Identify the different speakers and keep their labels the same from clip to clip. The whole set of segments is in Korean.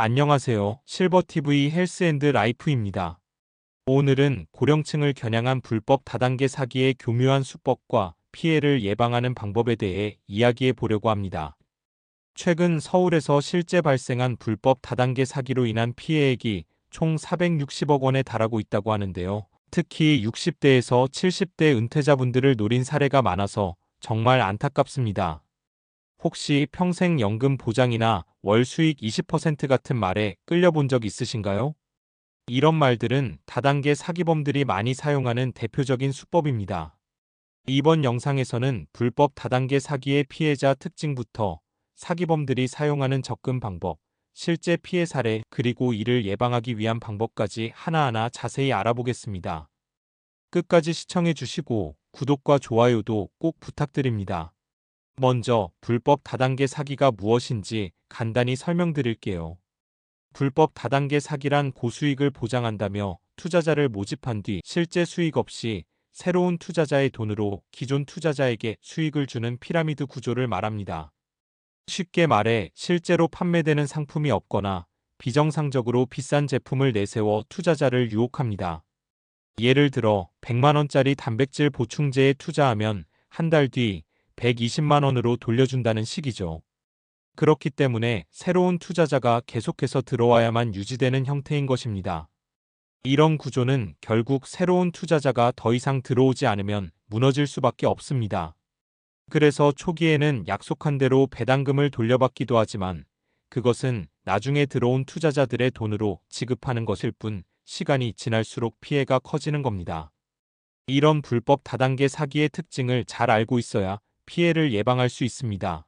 Speaker 1: 안녕하세요. 실버TV 헬스앤드라이프입니다. 오늘은 고령층을 겨냥한 불법 다단계 사기의 교묘한 수법과 피해를 예방하는 방법에 대해 이야기해 보려고 합니다. 최근 서울에서 실제 발생한 불법 다단계 사기로 인한 피해액이 총 460억 원에 달하고 있다고 하는데요. 특히 60대에서 70대 은퇴자분들을 노린 사례가 많아서 정말 안타깝습니다. 혹시 평생 연금 보장이나 월 수익 20% 같은 말에 끌려본 적 있으신가요? 이런 말들은 다단계 사기범들이 많이 사용하는 대표적인 수법입니다. 이번 영상에서는 불법 다단계 사기의 피해자 특징부터 사기범들이 사용하는 접근 방법, 실제 피해 사례, 그리고 이를 예방하기 위한 방법까지 하나하나 자세히 알아보겠습니다. 끝까지 시청해 주시고 구독과 좋아요도 꼭 부탁드립니다. 먼저 불법 다단계 사기가 무엇인지 간단히 설명드릴게요. 불법 다단계 사기란 고수익을 보장한다며 투자자를 모집한 뒤 실제 수익 없이 새로운 투자자의 돈으로 기존 투자자에게 수익을 주는 피라미드 구조를 말합니다. 쉽게 말해 실제로 판매되는 상품이 없거나 비정상적으로 비싼 제품을 내세워 투자자를 유혹합니다. 예를 들어 100만 원짜리 단백질 보충제에 투자하면 한 달 뒤 120만 원으로 돌려준다는 식이죠. 그렇기 때문에 새로운 투자자가 계속해서 들어와야만 유지되는 형태인 것입니다. 이런 구조는 결국 새로운 투자자가 더 이상 들어오지 않으면 무너질 수밖에 없습니다. 그래서 초기에는 약속한 대로 배당금을 돌려받기도 하지만 그것은 나중에 들어온 투자자들의 돈으로 지급하는 것일 뿐 시간이 지날수록 피해가 커지는 겁니다. 이런 불법 다단계 사기의 특징을 잘 알고 있어야 피해를 예방할 수 있습니다.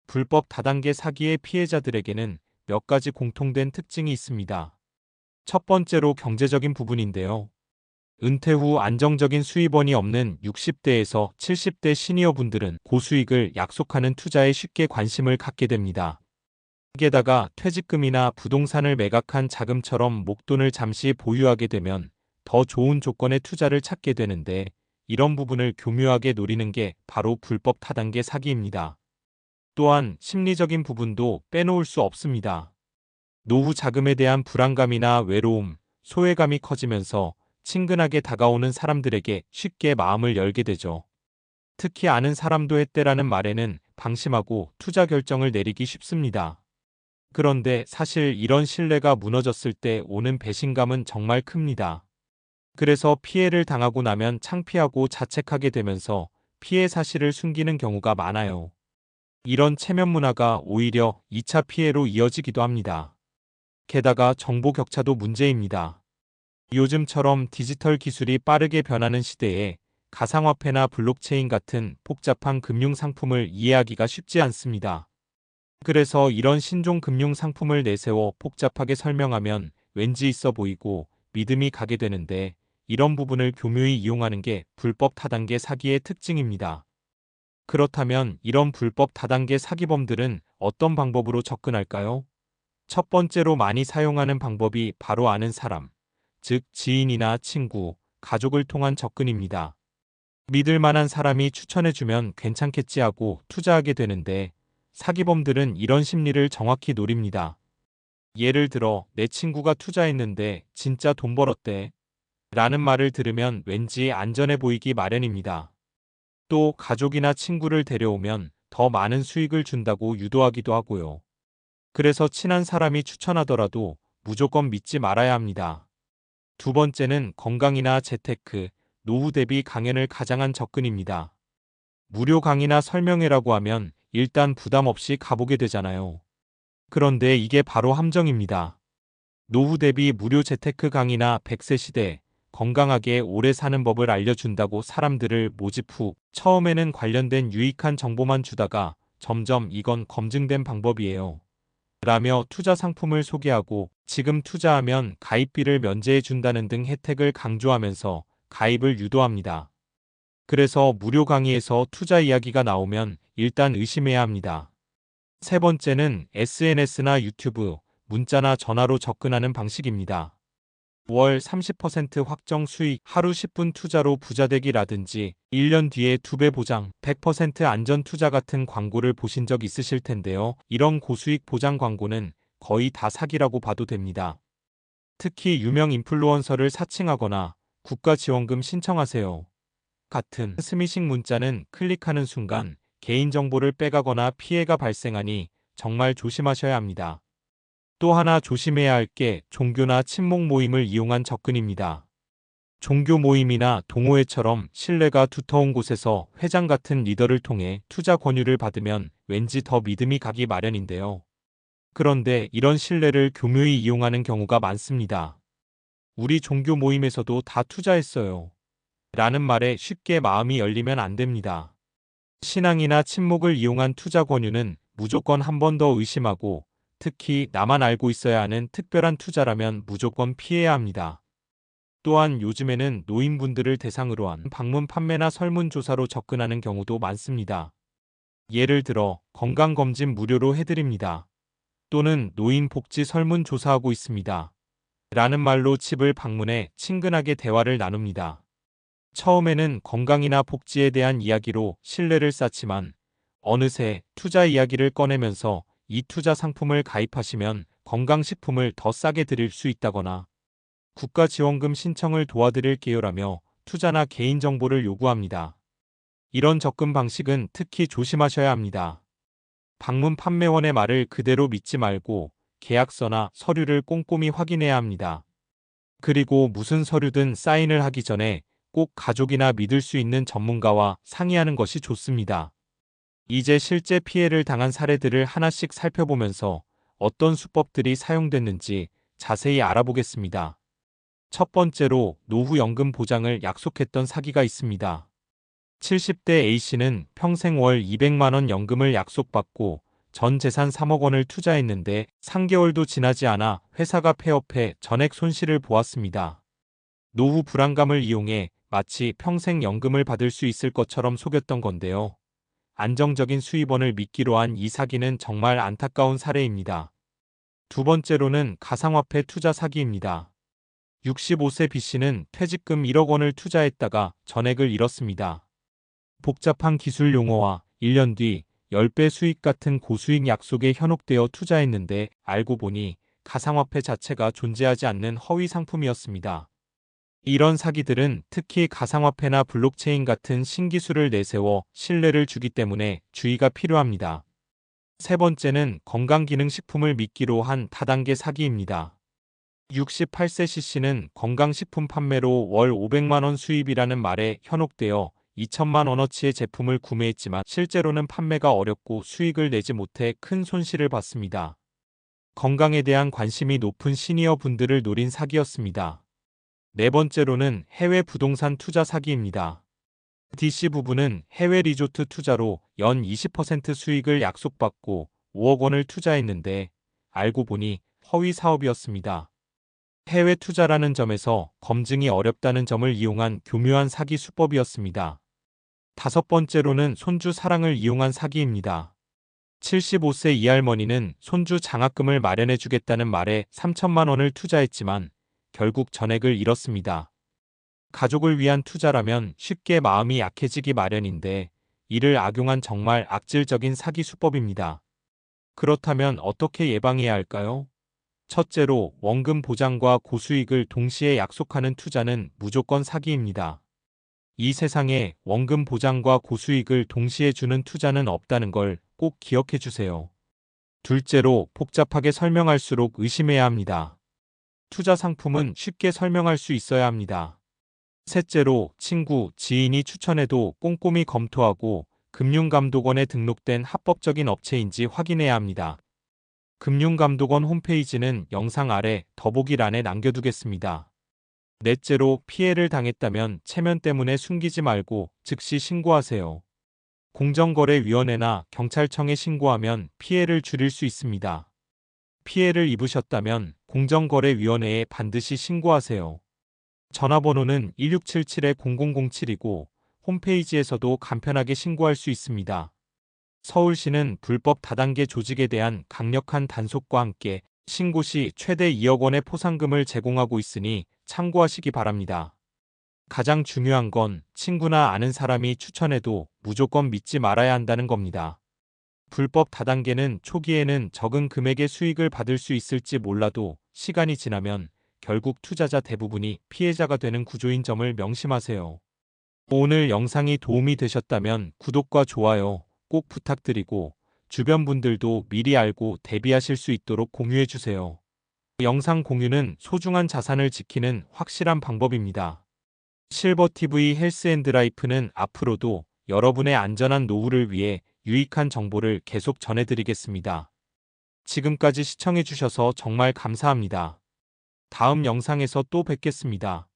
Speaker 1: 불법 다단계 사기의 피해자들에게는 몇 가지 공통된 특징이 있습니다. 첫 번째로 경제적인 부분인데요. 은퇴 후 안정적인 수입원이 없는 60대에서 70대 시니어분들은 고수익을 약속하는 투자에 쉽게 관심을 갖게 됩니다. 게다가 퇴직금이나 부동산을 매각한 자금처럼 목돈을 잠시 보유하게 되면 더 좋은 조건의 투자를 찾게 되는데 이런 부분을 교묘하게 노리는 게 바로 불법 다단계 사기입니다. 또한 심리적인 부분도 빼놓을 수 없습니다. 노후 자금에 대한 불안감이나 외로움, 소외감이 커지면서 친근하게 다가오는 사람들에게 쉽게 마음을 열게 되죠. 특히 아는 사람도 했대라는 말에는 방심하고 투자 결정을 내리기 쉽습니다. 그런데 사실 이런 신뢰가 무너졌을 때 오는 배신감은 정말 큽니다. 그래서 피해를 당하고 나면 창피하고 자책하게 되면서 피해 사실을 숨기는 경우가 많아요. 이런 체면 문화가 오히려 2차 피해로 이어지기도 합니다. 게다가 정보 격차도 문제입니다. 요즘처럼 디지털 기술이 빠르게 변하는 시대에 가상화폐나 블록체인 같은 복잡한 금융 상품을 이해하기가 쉽지 않습니다. 그래서 이런 신종 금융 상품을 내세워 복잡하게 설명하면 왠지 있어 보이고 믿음이 가게 되는데 이런 부분을 교묘히 이용하는 게 불법 다단계 사기의 특징입니다. 그렇다면 이런 불법 다단계 사기범들은 어떤 방법으로 접근할까요? 첫 번째로 많이 사용하는 방법이 바로 아는 사람, 즉 지인이나 친구, 가족을 통한 접근입니다. 믿을 만한 사람이 추천해주면 괜찮겠지 하고 투자하게 되는데 사기범들은 이런 심리를 정확히 노립니다. 예를 들어 내 친구가 투자했는데 진짜 돈 벌었대 라는 말을 들으면 왠지 안전해 보이기 마련입니다. 또 가족이나 친구를 데려오면 더 많은 수익을 준다고 유도하기도 하고요. 그래서 친한 사람이 추천하더라도 무조건 믿지 말아야 합니다. 두 번째는 건강이나 재테크, 노후 대비 강연을 가장한 접근입니다. 무료 강의나 설명회라고 하면 일단 부담 없이 가보게 되잖아요. 그런데 이게 바로 함정입니다. 노후 대비 무료 재테크 강의나 100세 시대, 건강하게 오래 사는 법을 알려준다고 사람들을 모집 후 처음에는 관련된 유익한 정보만 주다가 점점 이건 검증된 방법이에요 라며 투자 상품을 소개하고 지금 투자하면 가입비를 면제해 준다는 등 혜택을 강조하면서 가입을 유도합니다. 그래서 무료 강의에서 투자 이야기가 나오면 일단 의심해야 합니다. 세 번째는 SNS나 유튜브, 문자나 전화로 접근하는 방식입니다. 월 30% 확정 수익, 하루 10분 투자로 부자되기라든지 1년 뒤에 2배 보장, 100% 안전 투자 같은 광고를 보신 적 있으실 텐데요. 이런 고수익 보장 광고는 거의 다 사기라고 봐도 됩니다. 특히 유명 인플루언서를 사칭하거나 국가지원금 신청하세요 같은 스미싱 문자는 클릭하는 순간 개인정보를 빼가거나 피해가 발생하니 정말 조심하셔야 합니다. 또 하나 조심해야 할 게 종교나 친목 모임을 이용한 접근입니다. 종교 모임이나 동호회처럼 신뢰가 두터운 곳에서 회장 같은 리더를 통해 투자 권유를 받으면 왠지 더 믿음이 가기 마련인데요. 그런데 이런 신뢰를 교묘히 이용하는 경우가 많습니다. 우리 종교 모임에서도 다 투자했어요. 라는 말에 쉽게 마음이 열리면 안 됩니다. 신앙이나 친목을 이용한 투자 권유는 무조건 한 번 더 의심하고 특히 나만 알고 있어야 하는 특별한 투자라면 무조건 피해야 합니다. 또한 요즘에는 노인분들을 대상으로 한 방문 판매나 설문조사로 접근하는 경우도 많습니다. 예를 들어 건강검진 무료로 해드립니다. 또는 노인 복지 설문조사하고 있습니다. 라는 말로 집을 방문해 친근하게 대화를 나눕니다. 처음에는 건강이나 복지에 대한 이야기로 신뢰를 쌓지만 어느새 투자 이야기를 꺼내면서 이 투자 상품을 가입하시면 건강식품을 더 싸게 드릴 수 있다거나 국가지원금 신청을 도와드릴게요라며 투자나 개인정보를 요구합니다. 이런 접근 방식은 특히 조심하셔야 합니다. 방문 판매원의 말을 그대로 믿지 말고 계약서나 서류를 꼼꼼히 확인해야 합니다. 그리고 무슨 서류든 사인을 하기 전에 꼭 가족이나 믿을 수 있는 전문가와 상의하는 것이 좋습니다. 이제 실제 피해를 당한 사례들을 하나씩 살펴보면서 어떤 수법들이 사용됐는지 자세히 알아보겠습니다. 첫 번째로 노후연금 보장을 약속했던 사기가 있습니다. 70대 A씨는 평생 월 200만 원 연금을 약속받고 전 재산 3억 원을 투자했는데 3개월도 지나지 않아 회사가 폐업해 전액 손실을 보았습니다. 노후 불안감을 이용해 마치 평생 연금을 받을 수 있을 것처럼 속였던 건데요. 안정적인 수입원을 미끼로 한 이 사기는 정말 안타까운 사례입니다. 두 번째로는 가상화폐 투자 사기입니다. 65세 B씨는 퇴직금 1억 원을 투자했다가 전액을 잃었습니다. 복잡한 기술 용어와 1년 뒤 10배 수익 같은 고수익 약속에 현혹되어 투자했는데 알고 보니 가상화폐 자체가 존재하지 않는 허위 상품이었습니다. 이런 사기들은 특히 가상화폐나 블록체인 같은 신기술을 내세워 신뢰를 주기 때문에 주의가 필요합니다. 세 번째는 건강기능식품을 미끼로 한 다단계 사기입니다. 68세 C씨는 건강식품 판매로 월 500만 원 수입이라는 말에 현혹되어 2천만 원어치의 제품을 구매했지만 실제로는 판매가 어렵고 수익을 내지 못해 큰 손실을 봤습니다. 건강에 대한 관심이 높은 시니어 분들을 노린 사기였습니다. 네 번째로는 해외 부동산 투자 사기입니다. D씨 부부는 해외 리조트 투자로 연 20% 수익을 약속받고 5억 원을 투자했는데 알고 보니 허위 사업이었습니다. 해외 투자라는 점에서 검증이 어렵다는 점을 이용한 교묘한 사기 수법이었습니다. 다섯 번째로는 손주 사랑을 이용한 사기입니다. 75세 이 할머니는 손주 장학금을 마련해 주겠다는 말에 3천만 원을 투자했지만 결국 전액을 잃었습니다. 가족을 위한 투자라면 쉽게 마음이 약해지기 마련인데 이를 악용한 정말 악질적인 사기 수법입니다. 그렇다면 어떻게 예방해야 할까요? 첫째로 원금 보장과 고수익을 동시에 약속하는 투자는 무조건 사기입니다. 이 세상에 원금 보장과 고수익을 동시에 주는 투자는 없다는 걸 꼭 기억해 주세요. 둘째로 복잡하게 설명할수록 의심해야 합니다. 투자 상품은 쉽게 설명할 수 있어야 합니다. 셋째로 친구, 지인이 추천해도 꼼꼼히 검토하고 금융감독원에 등록된 합법적인 업체인지 확인해야 합니다. 금융감독원 홈페이지는 영상 아래 더보기란에 남겨두겠습니다. 넷째로 피해를 당했다면 체면 때문에 숨기지 말고 즉시 신고하세요. 공정거래위원회나 경찰청에 신고하면 피해를 줄일 수 있습니다. 피해를 입으셨다면 공정거래위원회에 반드시 신고하세요. 전화번호는 1677-0007이고 홈페이지에서도 간편하게 신고할 수 있습니다. 서울시는 불법 다단계 조직에 대한 강력한 단속과 함께 신고 시 최대 2억 원의 포상금을 제공하고 있으니 참고하시기 바랍니다. 가장 중요한 건 친구나 아는 사람이 추천해도 무조건 믿지 말아야 한다는 겁니다. 불법 다단계는 초기에는 적은 금액의 수익을 받을 수 있을지 몰라도 시간이 지나면 결국 투자자 대부분이 피해자가 되는 구조인 점을 명심하세요. 오늘 영상이 도움이 되셨다면 구독과 좋아요 꼭 부탁드리고 주변 분들도 미리 알고 대비하실 수 있도록 공유해주세요. 영상 공유는 소중한 자산을 지키는 확실한 방법입니다. 실버TV 헬스앤드라이프는 앞으로도 여러분의 안전한 노후를 위해 유익한 정보를 계속 전해드리겠습니다. 지금까지 시청해주셔서 정말 감사합니다. 다음 영상에서 또 뵙겠습니다.